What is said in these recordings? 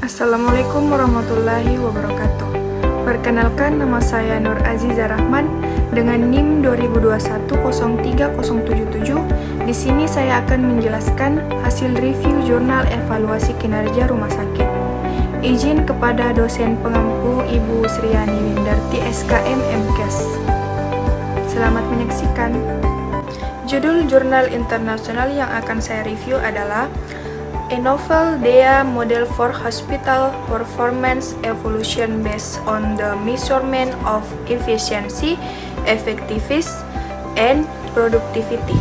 Assalamualaikum warahmatullahi wabarakatuh. Perkenalkan, nama saya Nur Aziza Rahman dengan NIM 2021-03077. Di sini saya akan menjelaskan hasil review jurnal evaluasi kinerja rumah sakit. Izin kepada dosen pengampu Ibu Sriani Windarti SKM MKes. Selamat menyaksikan. Judul jurnal internasional yang akan saya review adalah A Novel DEA Model for Hospital Performance Evolution Based on the Measurement of Efficiency, Effectiveness, and Productivity,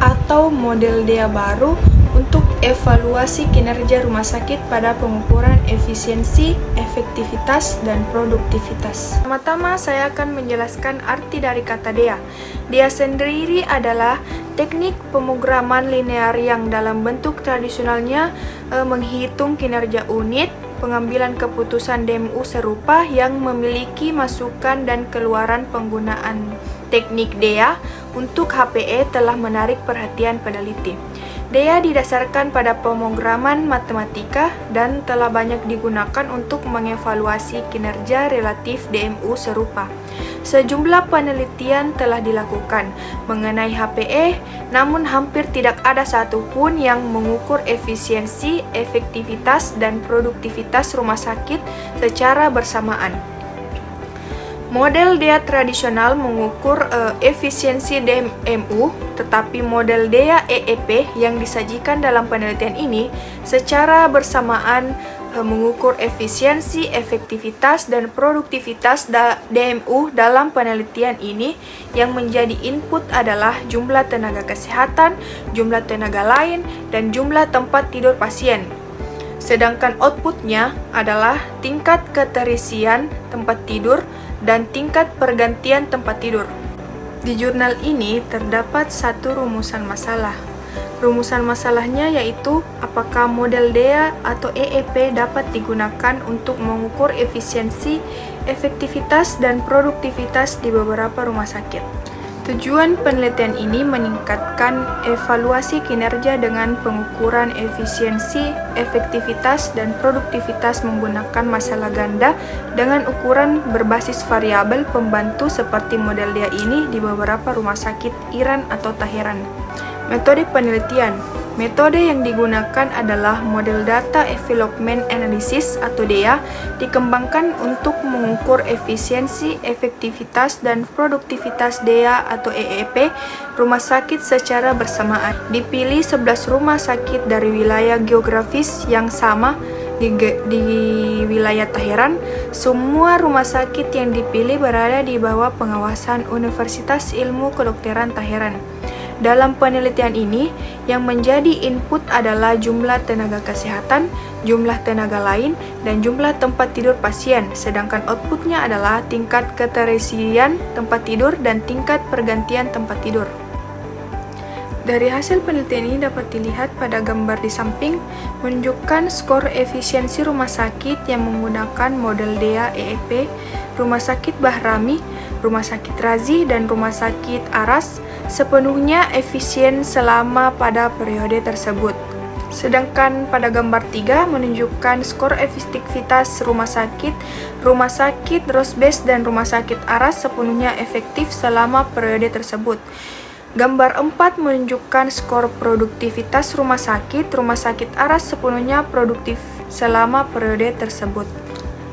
atau model DEA baru untuk evaluasi kinerja rumah sakit pada pengukuran efisiensi, efektivitas, dan produktivitas. Pertama-tama saya akan menjelaskan arti dari kata DEA. DEA sendiri adalah teknik pemrograman linear yang dalam bentuk tradisionalnya menghitung kinerja unit, pengambilan keputusan DMU serupa yang memiliki masukan dan keluaran. Penggunaan teknik DEA untuk HPE telah menarik perhatian peneliti. DEA didasarkan pada pemrograman matematika dan telah banyak digunakan untuk mengevaluasi kinerja relatif DMU serupa. Sejumlah penelitian telah dilakukan mengenai HPE, namun hampir tidak ada satupun yang mengukur efisiensi, efektivitas, dan produktivitas rumah sakit secara bersamaan. Model DEA tradisional mengukur efisiensi DMU, tetapi model DEA EEP yang disajikan dalam penelitian ini secara bersamaan mengukur efisiensi, efektivitas, dan produktivitas DMU. Dalam penelitian ini, yang menjadi input adalah jumlah tenaga kesehatan, jumlah tenaga lain, dan jumlah tempat tidur pasien. Sedangkan outputnya adalah tingkat keterisian tempat tidur dan tingkat pergantian tempat tidur. Di jurnal ini terdapat satu rumusan masalah. Rumusan masalahnya yaitu apakah model DEA atau EEP dapat digunakan untuk mengukur efisiensi, efektivitas, dan produktivitas di beberapa rumah sakit. Tujuan penelitian ini meningkatkan evaluasi kinerja dengan pengukuran efisiensi, efektivitas, dan produktivitas menggunakan masalah ganda dengan ukuran berbasis variabel pembantu seperti model DEA ini di beberapa rumah sakit Iran atau Tehran. Metode penelitian. Metode yang digunakan adalah model Data Development Analysis atau DEA, dikembangkan untuk mengukur efisiensi, efektivitas, dan produktivitas DEA atau EEP rumah sakit secara bersamaan. Dipilih 11 rumah sakit dari wilayah geografis yang sama di wilayah Tehran. Semua rumah sakit yang dipilih berada di bawah pengawasan Universitas Ilmu Kedokteran Tehran. Dalam penelitian ini, yang menjadi input adalah jumlah tenaga kesehatan, jumlah tenaga lain, dan jumlah tempat tidur pasien, sedangkan outputnya adalah tingkat keterisian tempat tidur dan tingkat pergantian tempat tidur. Dari hasil penelitian ini dapat dilihat pada gambar di samping, menunjukkan skor efisiensi rumah sakit yang menggunakan model DEA EEP, Rumah Sakit Bahrami, Rumah Sakit Razi, dan Rumah Sakit Aras sepenuhnya efisien selama pada periode tersebut. Sedangkan pada gambar 3 menunjukkan skor efektivitas rumah sakit Rosbes, dan Rumah Sakit Aras sepenuhnya efektif selama periode tersebut. Gambar 4 menunjukkan skor produktivitas rumah sakit Aras sepenuhnya produktif selama periode tersebut.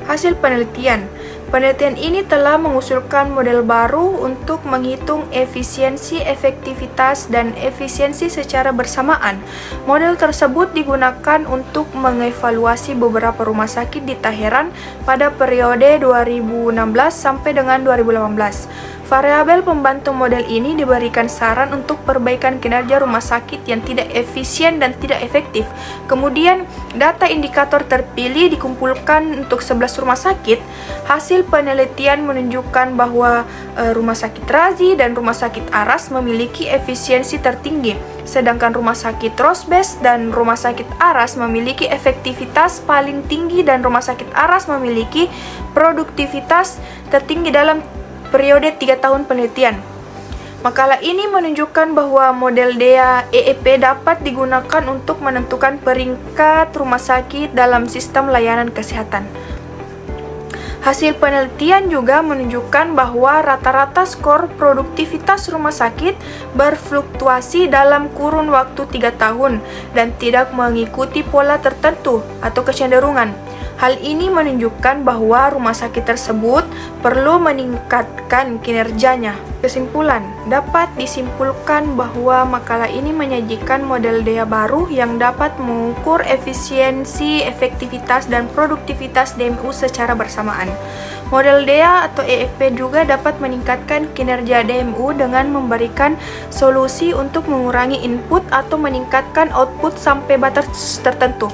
Hasil penelitian. Penelitian ini telah mengusulkan model baru untuk menghitung efisiensi, efektivitas, dan efisiensi secara bersamaan. Model tersebut digunakan untuk mengevaluasi beberapa rumah sakit di Tehran pada periode 2016 sampai dengan 2018. Variabel pembantu model ini diberikan saran untuk perbaikan kinerja rumah sakit yang tidak efisien dan tidak efektif. Kemudian, data indikator terpilih dikumpulkan untuk 11 rumah sakit. Hasil penelitian menunjukkan bahwa Rumah Sakit Razi dan Rumah Sakit Aras memiliki efisiensi tertinggi, sedangkan Rumah Sakit Rosbes dan Rumah Sakit Aras memiliki efektivitas paling tinggi dan Rumah Sakit Aras memiliki produktivitas tertinggi dalam periode 3 tahun penelitian. Makalah ini menunjukkan bahwa model DEA EEP dapat digunakan untuk menentukan peringkat rumah sakit dalam sistem layanan kesehatan. Hasil penelitian juga menunjukkan bahwa rata-rata skor produktivitas rumah sakit berfluktuasi dalam kurun waktu 3 tahun dan tidak mengikuti pola tertentu atau kecenderungan. Hal ini menunjukkan bahwa rumah sakit tersebut perlu meningkatkan kinerjanya. Kesimpulan, dapat disimpulkan bahwa makalah ini menyajikan model DEA baru yang dapat mengukur efisiensi, efektivitas, dan produktivitas DMU secara bersamaan. Model DEA atau EEP juga dapat meningkatkan kinerja DMU dengan memberikan solusi untuk mengurangi input atau meningkatkan output sampai batas tertentu.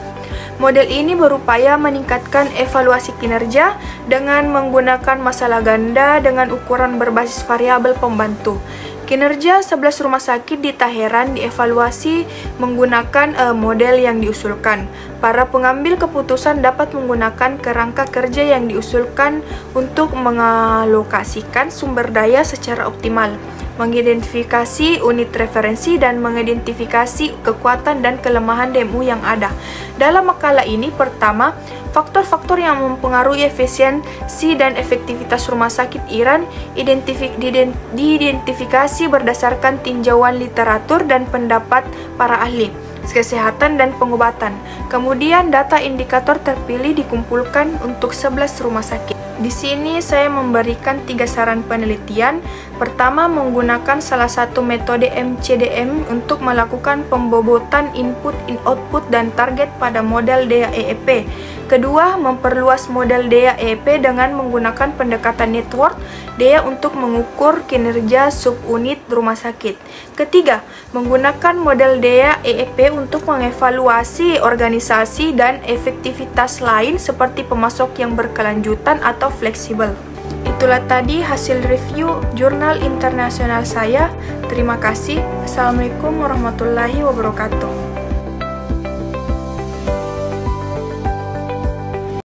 Model ini berupaya meningkatkan evaluasi kinerja dengan menggunakan masalah ganda dengan ukuran berbasis variabel pembantu. Kinerja 11 rumah sakit di Teheran dievaluasi menggunakan model yang diusulkan. Para pengambil keputusan dapat menggunakan kerangka kerja yang diusulkan untuk mengalokasikan sumber daya secara optimal, mengidentifikasi unit referensi, dan mengidentifikasi kekuatan dan kelemahan DMU yang ada. Dalam makalah ini, pertama, faktor-faktor yang mempengaruhi efisiensi dan efektivitas rumah sakit Iran diidentifikasi berdasarkan tinjauan literatur dan pendapat para ahli kesehatan dan pengobatan. Kemudian data indikator terpilih dikumpulkan untuk 11 rumah sakit. Di sini saya memberikan 3 saran penelitian. Pertama, menggunakan salah satu metode MCDM untuk melakukan pembobotan input, output, dan target pada model DEA EEP. Kedua, memperluas model DEA EEP dengan menggunakan pendekatan network DEA untuk mengukur kinerja subunit rumah sakit. Ketiga, menggunakan model DEA EEP untuk mengevaluasi organisasi dan efektivitas lain seperti pemasok yang berkelanjutan atau fleksibel. Itulah tadi hasil review jurnal internasional saya. Terima kasih. Assalamualaikum warahmatullahi wabarakatuh.